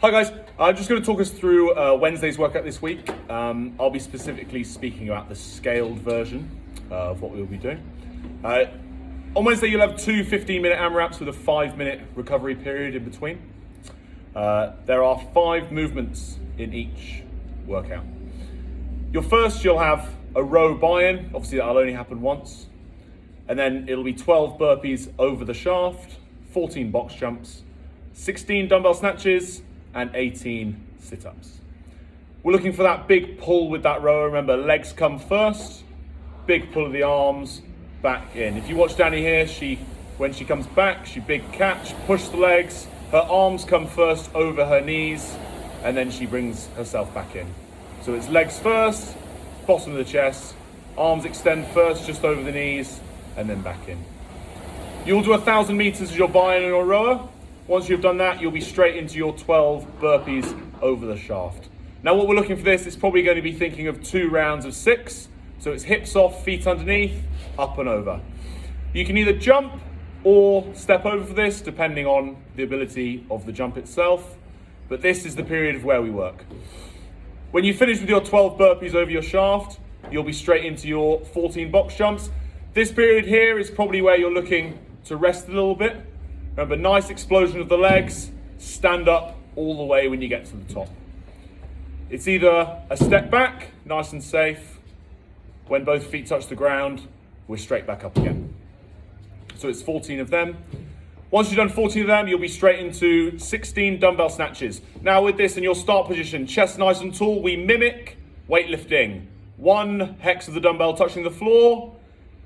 Hi guys, I'm just going to talk us through Wednesday's workout this week. I'll be specifically speaking about the scaled version of what we'll be doing. On Wednesday you'll have two 15-minute AMRAPs with a 5-minute recovery period in between. There are 5 movements in each workout. You'll have a row buy-in, obviously that'll only happen once. And then it'll be 12 burpees over the shaft, 14 box jumps, 16 dumbbell snatches, and 18 sit-ups. We're looking for that big pull with that rower. Remember, legs come first, big pull of the arms, back in. If you watch Danny here, when she comes back, she big catch, push the legs, her arms come first over her knees, and then she brings herself back in. So it's legs first, bottom of the chest, arms extend first just over the knees, and then back in. You'll do 1,000 meters as your buy-in on your rower. Once you've done that, you'll be straight into your 12 burpees over the shaft. Now what we're looking for this, it's probably going to be thinking of 2 rounds of 6. So it's hips off, feet underneath, up and over. You can either jump or step over for this, depending on the ability of the jump itself. But this is the period of where we work. When you finish with your 12 burpees over your shaft, you'll be straight into your 14 box jumps. This period here is probably where you're looking to rest a little bit. Remember, nice explosion of the legs, stand up all the way when you get to the top. It's either a step back, nice and safe. When both feet touch the ground, we're straight back up again. So it's 14 of them. Once you've done 14 of them, you'll be straight into 16 dumbbell snatches. Now with this in your start position, chest nice and tall, we mimic weightlifting. 1 hex of the dumbbell touching the floor,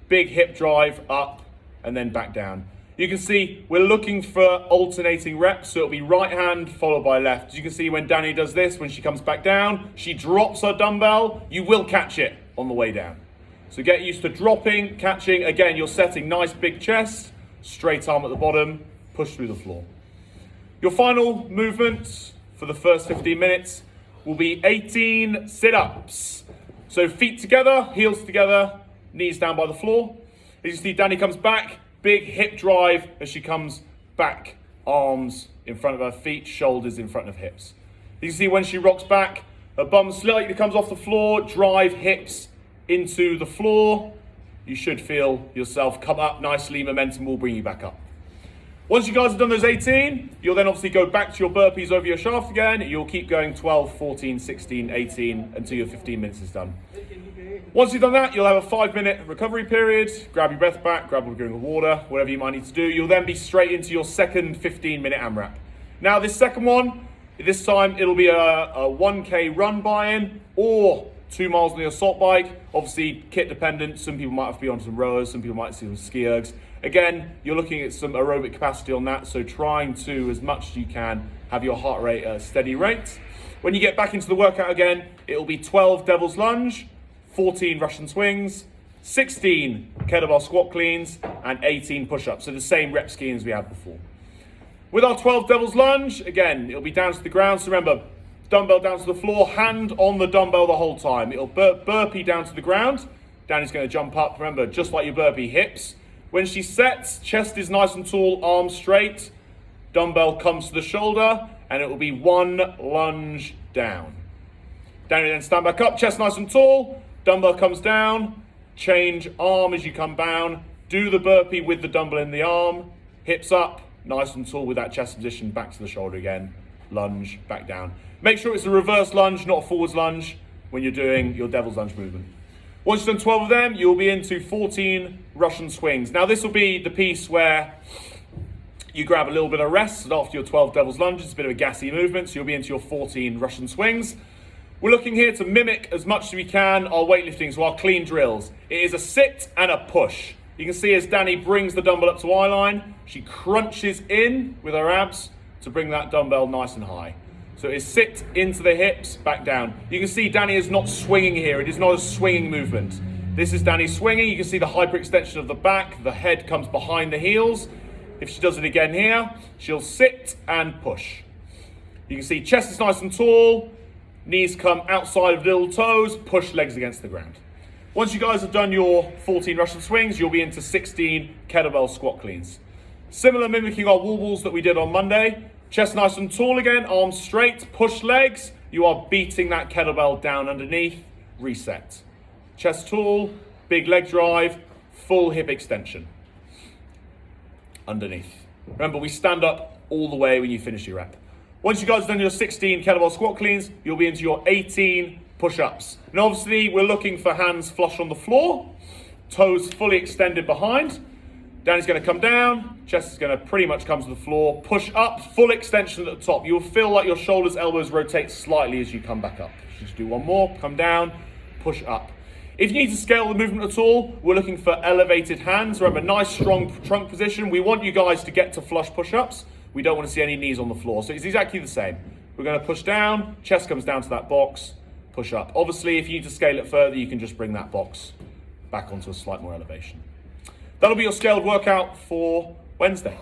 big hip drive up, and then back down. You can see we're looking for alternating reps, so it'll be right hand followed by left. As you can see when Danny does this, when she comes back down, she drops her dumbbell, you will catch it on the way down. So get used to dropping, catching. Again, you're setting nice big chest, straight arm at the bottom, push through the floor. Your final movement for the first 15 minutes will be 18 sit-ups. So feet together, heels together, knees down by the floor. As you see, Danny comes back, big hip drive as she comes back, arms in front of her feet, shoulders in front of hips. You can see when she rocks back, her bum slightly comes off the floor, drive hips into the floor. You should feel yourself come up nicely, momentum will bring you back up. Once you guys have done those 18, you'll then obviously go back to your burpees over your shaft again. You'll keep going 12, 14, 16, 18 until your 15 minutes is done. Once you've done that, you'll have a 5-minute recovery period. Grab your breath back, grab a drink of water, whatever you might need to do. You'll then be straight into your second 15-minute AMRAP. Now this second one, this time it'll be a 1K run buy-in or 2 miles on the assault bike. Obviously kit dependent. Some people might have to be on some rowers, some people might see some ski ergs. Again, you're looking at some aerobic capacity on that, so trying to, as much as you can, have your heart rate at a steady rate. When you get back into the workout again, it'll be 12 devil's lunge, 14 Russian swings, 16 kettlebell squat cleans, and 18 push-ups. So the same rep scheme as we had before. With our 12 devil's lunge, again, it'll be down to the ground. So remember, dumbbell down to the floor, hand on the dumbbell the whole time. It'll burpee down to the ground. Danny's going to jump up. Remember, just like your burpee, hips. When she sets, chest is nice and tall, arms straight. Dumbbell comes to the shoulder, and it will be 1 lunge down. Danny then stand back up, chest nice and tall. Dumbbell comes down, change arm as you come down, do the burpee with the dumbbell in the arm, hips up, nice and tall with that chest position, back to the shoulder again, lunge, back down. Make sure it's a reverse lunge, not a forwards lunge when you're doing your devil's lunge movement. Once you've done 12 of them, you'll be into 14 Russian swings. Now this will be the piece where you grab a little bit of rest after your 12 devil's lunges. It's a bit of a gassy movement, so you'll be into your 14 Russian swings. We're looking here to mimic as much as we can our weightlifting, so our clean drills. It is a sit and a push. You can see as Danny brings the dumbbell up to eye line, she crunches in with her abs to bring that dumbbell nice and high. So it's sit into the hips, back down. You can see Danny is not swinging here. It is not a swinging movement. This is Danny swinging. You can see the hyperextension of the back. The head comes behind the heels. If she does it again here, she'll sit and push. You can see chest is nice and tall. Knees come outside of little toes, push legs against the ground. Once you guys have done your 14 Russian swings, you'll be into 16 kettlebell squat cleans. Similar, mimicking our wall balls that we did on Monday. Chest nice and tall again, arms straight, push legs. You are beating that kettlebell down underneath, reset. Chest tall, big leg drive, full hip extension. Underneath. Remember, we stand up all the way when you finish your rep. Once you guys have done your 16 kettlebell squat cleans, you'll be into your 18 push-ups. And obviously, we're looking for hands flush on the floor, toes fully extended behind. Danny's going to come down, chest is going to pretty much come to the floor, push up, full extension at the top. You'll feel like your shoulders, elbows rotate slightly as you come back up. Just do one more, come down, push up. If you need to scale the movement at all, we're looking for elevated hands. Remember, nice strong trunk position. We want you guys to get to flush push-ups. We don't want to see any knees on the floor. So it's exactly the same. We're going to push down, chest comes down to that box, push up. Obviously, if you need to scale it further, you can just bring that box back onto a slight more elevation. That'll be your scaled workout for Wednesday.